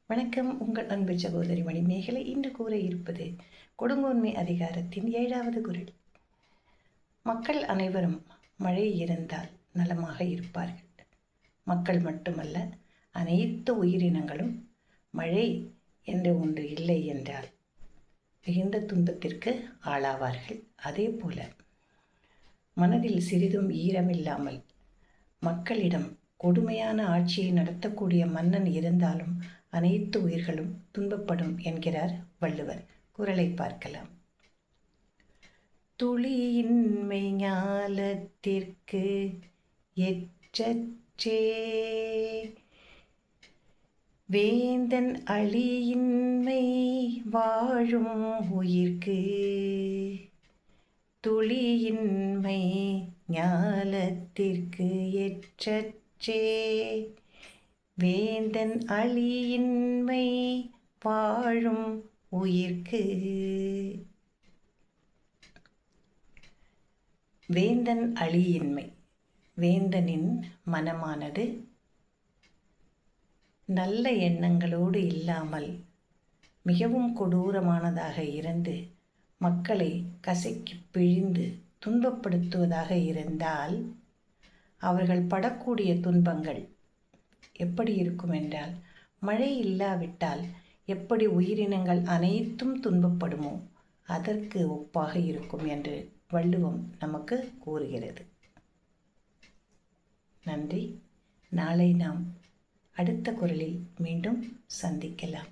வணக்கம். உங்கள் அன்பு சகோதரி மணிமேகலை இன்று கூற இருப்பது கொடுங்கோன்மை அதிகாரத்தின் 7வது குறள். மக்கள் அனைவரும் மழை இருந்தால் நலமாக இருப்பார்கள். மக்கள் மட்டுமல்ல, அனைத்து உயிரினங்களும் மழை என்று ஒன்று இல்லை என்றால் மிகுந்த துன்பத்திற்கு ஆளாவார்கள். அதே போல மனதில் சிறிதும் ஈரமில்லாமல் மக்களிடம் கொடுமையான ஆட்சியை நடத்தக்கூடிய மன்னன் இருந்தாலும் அனைத்து உயிர்களும் துன்பப்படும் என்கிறார் வள்ளுவர். குறளை பார்க்கலாம். துளியின்மை ஞாலத்திற்கு எற்றே வேந்தன் அழியின்மை வாழும் உயிர்க்கு. துளியின்மை ஞாலத்திற்கு எற்றே வேந்தன் அழியின்மை வாழும் உயிர்க்கு. வேந்தன் அழியின்மை. வேந்தனின் மனமானது நல்ல எண்ணங்களோடு இல்லாமல் மிகவும் கொடூரமானதாக இருந்து மக்களை கசக்கி பிழிந்து துன்பப்படுத்துவதாக இருந்தால் அவர்கள் படக்கூடிய துன்பங்கள் எப்படி இருக்கும் என்றால், மழை இல்லாவிட்டால் எப்படி உயிரினங்கள் அனைத்தும் துன்பப்படுமோ அதற்கு ஒப்பாக இருக்கும் என்று வள்ளுவம் நமக்கு கூறுகிறது. நன்றி. நாளை நாம் அடுத்த குறளில் மீண்டும் சந்திக்கலாம்.